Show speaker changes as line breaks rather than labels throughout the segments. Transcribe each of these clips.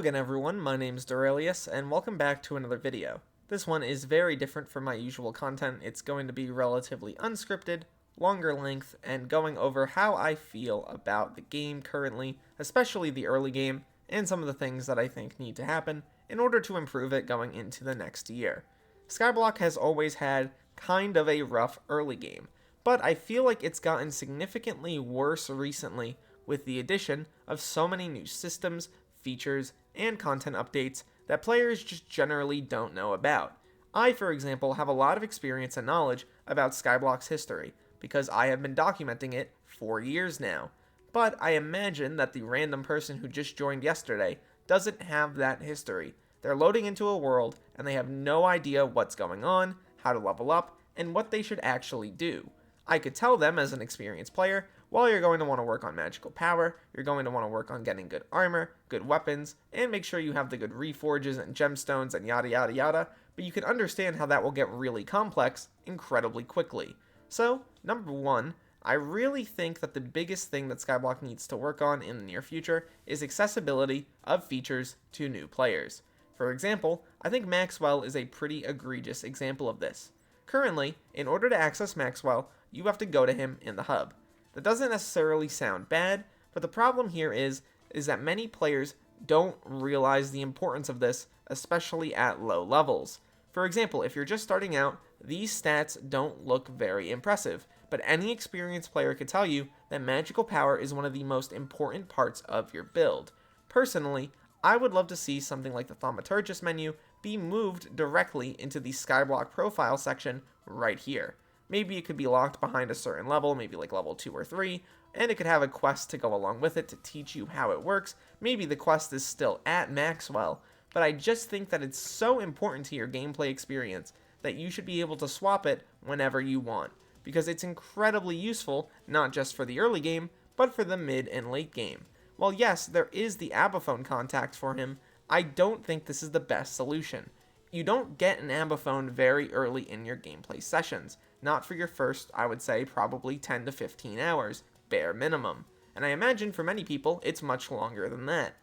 again everyone, my name's Derailious, and welcome back to another video. This one is very different from my usual content. It's going to be relatively unscripted, longer length, and going over how I feel about the game currently, especially the early game, and some of the things that I think need to happen in order to improve it going into the next year. Skyblock has always had kind of a rough early game, but I feel like it's gotten significantly worse recently with the addition of so many new systems, features, and content updates that players just generally don't know about. I, for example, have a lot of experience and knowledge about Skyblock's history, because I have been documenting it for years now. But I imagine that the random person who just joined yesterday doesn't have that history. They're loading into a world, and they have no idea what's going on, how to level up, and what they should actually do. I could tell them as an experienced player, well, you're going to want to work on magical power, you're going to want to work on getting good armor, good weapons, and make sure you have the good reforges and gemstones and yada yada yada, but you can understand how that will get really complex incredibly quickly. So, number one, I really think that the biggest thing that Skyblock needs to work on in the near future is accessibility of features to new players. For example, I think Maxwell is a pretty egregious example of this. Currently, in order to access Maxwell, you have to go to him in the hub. That doesn't necessarily sound bad, but the problem here is that many players don't realize the importance of this, especially at low levels. For example, if you're just starting out, these stats don't look very impressive, but any experienced player could tell you that magical power is one of the most important parts of your build. Personally, I would love to see something like the Thaumaturgist menu be moved directly into the Skyblock profile section right here. Maybe it could be locked behind a certain level, maybe like level 2 or 3, and it could have a quest to go along with it to teach you how it works. Maybe the quest is still at Maxwell, but I just think that it's so important to your gameplay experience that you should be able to swap it whenever you want, because it's incredibly useful, not just for the early game, but for the mid and late game. While yes, there is the Abaphone contact for him, I don't think this is the best solution. You don't get an Abaphone very early in your gameplay sessions. Not for your first, I would say, probably 10 to 15 hours, bare minimum. And I imagine for many people, it's much longer than that.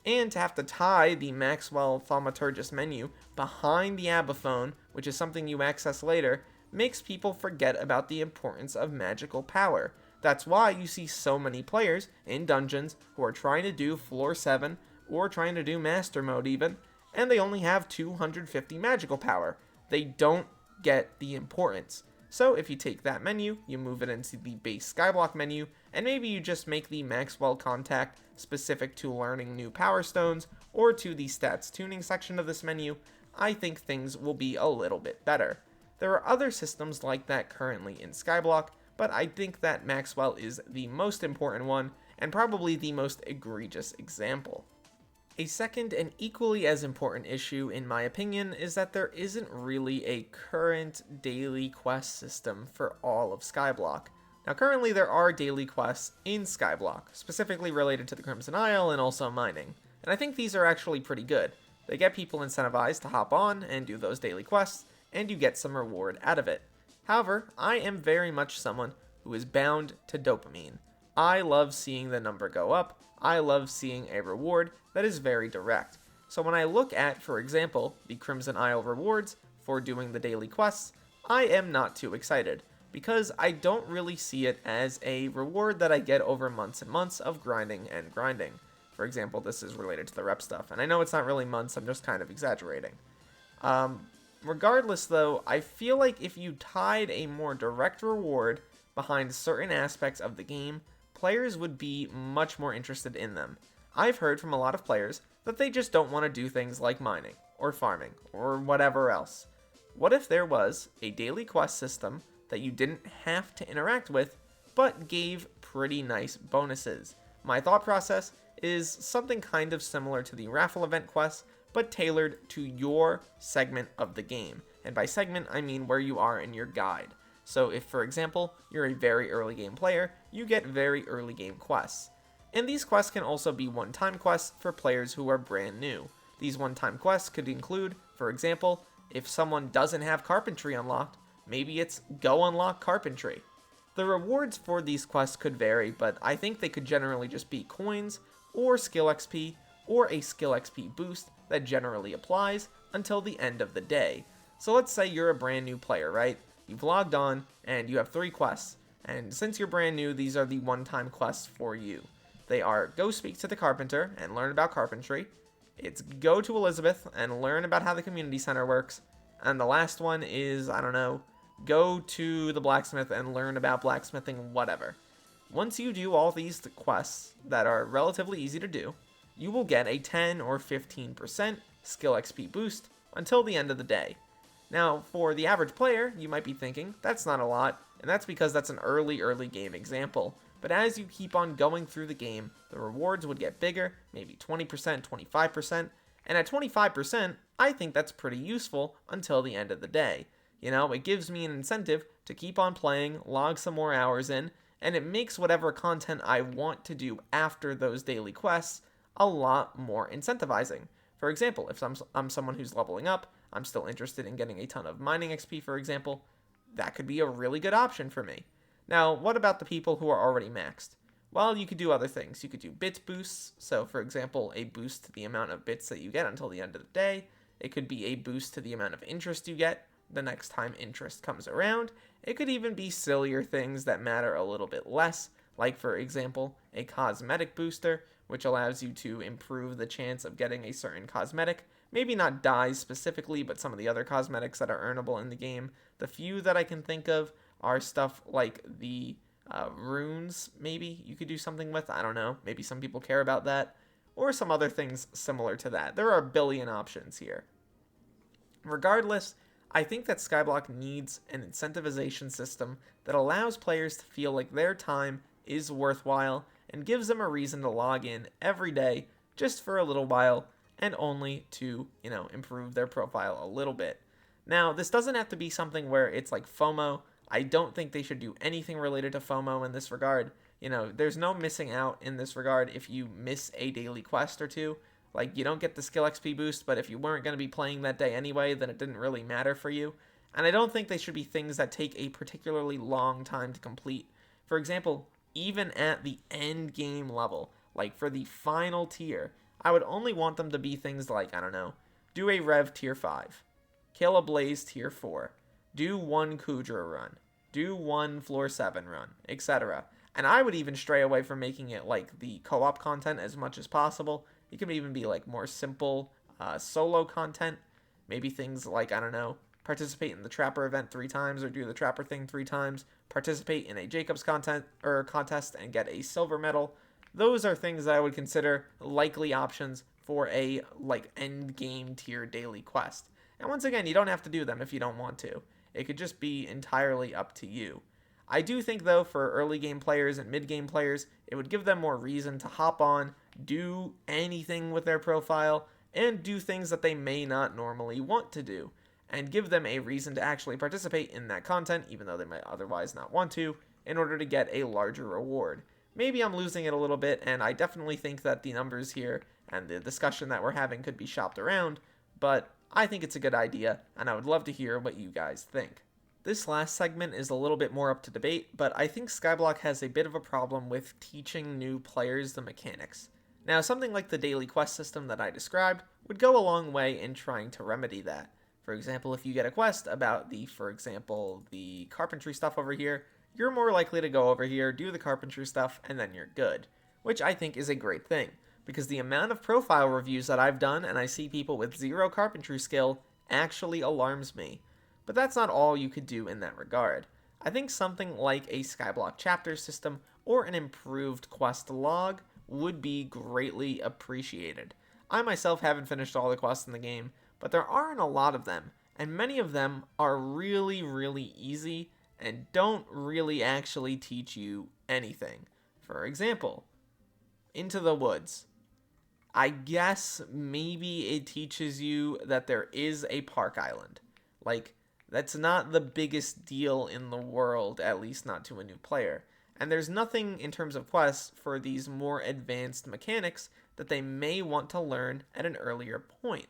And to have to tie the Maxwell Thaumaturgist menu behind the Abaphone, which is something you access later, makes people forget about the importance of magical power. That's why you see so many players in dungeons who are trying to do floor 7, or trying to do master mode even, and they only have 250 magical power. They don't get the importance. So if you take that menu, you move it into the base Skyblock menu, and maybe you just make the Maxwell contact specific to learning new power stones, or to the stats tuning section of this menu, I think things will be a little bit better. There are other systems like that currently in Skyblock, but I think that Maxwell is the most important one, and probably the most egregious example. A second and equally as important issue, in my opinion, is that there isn't really a current daily quest system for all of Skyblock. Now currently there are daily quests in Skyblock, specifically related to the Crimson Isle and also mining, and I think these are actually pretty good. They get people incentivized to hop on and do those daily quests, and you get some reward out of it. However, I am very much someone who is bound to dopamine. I love seeing the number go up. I love seeing a reward that is very direct. So when I look at, for example, the Crimson Isle rewards for doing the daily quests, I am not too excited, because I don't really see it as a reward that I get over months and months of grinding and grinding. For example, this is related to the rep stuff, and I know it's not really months, I'm just kind of exaggerating. Regardless though, I feel like if you tied a more direct reward behind certain aspects of the game, players would be much more interested in them. I've heard from a lot of players that they just don't want to do things like mining, or farming, or whatever else. What if there was a daily quest system that you didn't have to interact with, but gave pretty nice bonuses? My thought process is something kind of similar to the raffle event quests, but tailored to your segment of the game. And by segment, I mean where you are in your guide. So if, for example, you're a very early game player, you get very early game quests. And these quests can also be one-time quests for players who are brand new. These one-time quests could include, for example, if someone doesn't have carpentry unlocked, maybe it's go unlock carpentry. The rewards for these quests could vary, but I think they could generally just be coins, or skill XP, or a skill XP boost that generally applies until the end of the day. So let's say you're a brand new player, right? You've logged on and you have 3 quests, and since you're brand new, these are the one-time quests for you. They are go speak to the carpenter and learn about carpentry. It's go to Elizabeth and learn about how the community center works. And the last one is, I don't know, go to the blacksmith and learn about blacksmithing, whatever. Once you do all these quests that are relatively easy to do, you will get a 10 or 15% skill XP boost until the end of the day. Now, for the average player, you might be thinking, that's not a lot, and that's because that's an early game example. But as you keep on going through the game, the rewards would get bigger, maybe 20%, 25%, and at 25%, I think that's pretty useful until the end of the day. You know, it gives me an incentive to keep on playing, log some more hours in, and it makes whatever content I want to do after those daily quests a lot more incentivizing. For example, if I'm someone who's leveling up, I'm still interested in getting a ton of mining XP, for example, that could be a really good option for me. Now, what about the people who are already maxed? Well, you could do other things. You could do bits boosts, so for example, a boost to the amount of bits that you get until the end of the day. It could be a boost to the amount of interest you get the next time interest comes around. It could even be sillier things that matter a little bit less, like for example, a cosmetic booster, which allows you to improve the chance of getting a certain cosmetic. Maybe not dyes specifically, but some of the other cosmetics that are earnable in the game. The few that I can think of are stuff like the runes, maybe you could do something with. I don't know. Maybe some people care about that. Or some other things similar to that. There are a billion options here. Regardless, I think that Skyblock needs an incentivization system that allows players to feel like their time is worthwhile and gives them a reason to log in every day just for a little while and only to, improve their profile a little bit. Now, this doesn't have to be something where it's like FOMO. I don't think they should do anything related to FOMO in this regard. There's no missing out in this regard if you miss a daily quest or two. Like, you don't get the skill XP boost, but if you weren't going to be playing that day anyway, then it didn't really matter for you. And I don't think they should be things that take a particularly long time to complete. For example, even at the end game level, like for the final tier, I would only want them to be things like, I don't know, do a Rev tier 5, kill a Blaze tier 4, do one Kudra run, do one Floor 7 run, etc. And I would even stray away from making it like the co-op content as much as possible. It could even be like more simple solo content. Maybe things like, I don't know, participate in the Trapper event 3 times or do the Trapper thing 3 times, participate in a Jacobs contest and get a silver medal. Those are things that I would consider likely options for a end game tier daily quest. And once again, you don't have to do them if you don't want to. It could just be entirely up to you. I do think, though, for early game players and mid game players, it would give them more reason to hop on, do anything with their profile, and do things that they may not normally want to do, and give them a reason to actually participate in that content, even though they might otherwise not want to, in order to get a larger reward. Maybe I'm losing it a little bit, and I definitely think that the numbers here and the discussion that we're having could be shopped around, but I think it's a good idea, and I would love to hear what you guys think. This last segment is a little bit more up to debate, but I think Skyblock has a bit of a problem with teaching new players the mechanics. Now, something like the daily quest system that I described would go a long way in trying to remedy that. For example, if you get a quest about the carpentry stuff over here, you're more likely to go over here, do the carpentry stuff, and then you're good. Which I think is a great thing, because the amount of profile reviews that I've done and I see people with 0 carpentry skill actually alarms me. But that's not all you could do in that regard. I think something like a Skyblock chapter system or an improved quest log would be greatly appreciated. I myself haven't finished all the quests in the game, but there aren't a lot of them, and many of them are really, really easy and don't really actually teach you anything. For example, Into the Woods. I guess maybe it teaches you that there is a park island. That's not the biggest deal in the world, at least not to a new player. And there's nothing in terms of quests for these more advanced mechanics that they may want to learn at an earlier point.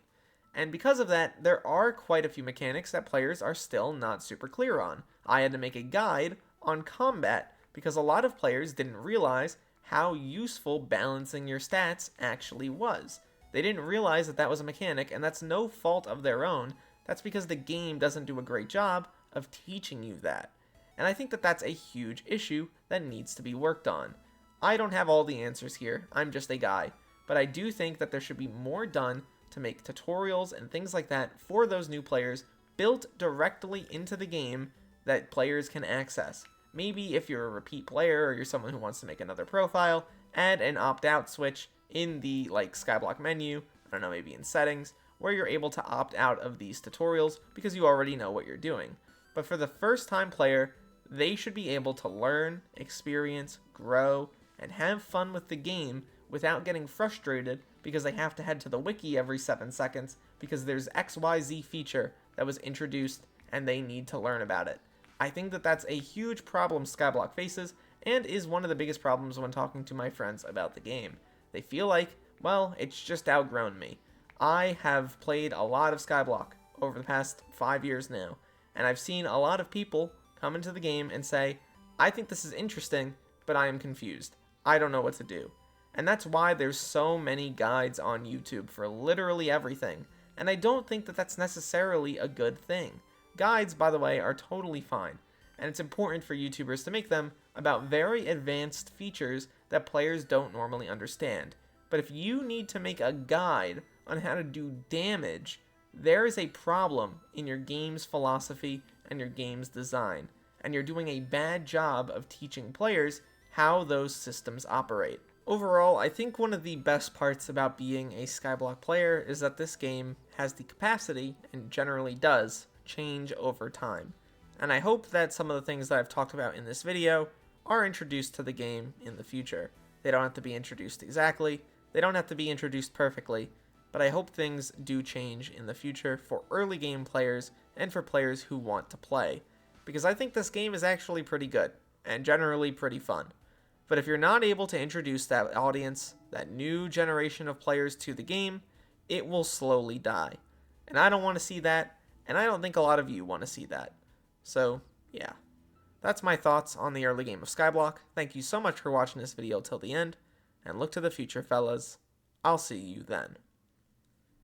And because of that, there are quite a few mechanics that players are still not super clear on. I had to make a guide on combat because a lot of players didn't realize how useful balancing your stats actually was. They didn't realize that that was a mechanic, and that's no fault of their own. That's because the game doesn't do a great job of teaching you that. And I think that that's a huge issue that needs to be worked on. I don't have all the answers here, I'm just a guy, but I do think that there should be more done to make tutorials and things like that for those new players built directly into the game that players can access. Maybe if you're a repeat player or you're someone who wants to make another profile, add an opt-out switch in the Skyblock menu, I don't know, maybe in settings, where you're able to opt out of these tutorials because you already know what you're doing. But for the first time player, they should be able to learn, experience, grow, and have fun with the game without getting frustrated because they have to head to the wiki every 7 seconds because there's XYZ feature that was introduced and they need to learn about it. I think that that's a huge problem Skyblock faces and is one of the biggest problems when talking to my friends about the game. They feel like, well, it's just outgrown me. I have played a lot of Skyblock over the past 5 years now, and I've seen a lot of people come into the game and say, I think this is interesting, but I am confused. I don't know what to do. And that's why there's so many guides on YouTube for literally everything, and I don't think that that's necessarily a good thing. Guides, by the way, are totally fine, and it's important for YouTubers to make them about very advanced features that players don't normally understand. But if you need to make a guide on how to do damage, there is a problem in your game's philosophy and your game's design, and you're doing a bad job of teaching players how those systems operate. Overall, I think one of the best parts about being a Skyblock player is that this game has the capacity, and generally does, change over time. And I hope that some of the things that I've talked about in this video are introduced to the game in the future. They don't have to be introduced exactly, they don't have to be introduced perfectly, but I hope things do change in the future for early game players and for players who want to play, because I think this game is actually pretty good, and generally pretty fun. But if you're not able to introduce that audience, that new generation of players to the game, it will slowly die. And I don't want to see that, and I don't think a lot of you want to see that. So, yeah. That's my thoughts on the early game of Skyblock. Thank you so much for watching this video till the end, and look to the future, fellas. I'll see you then.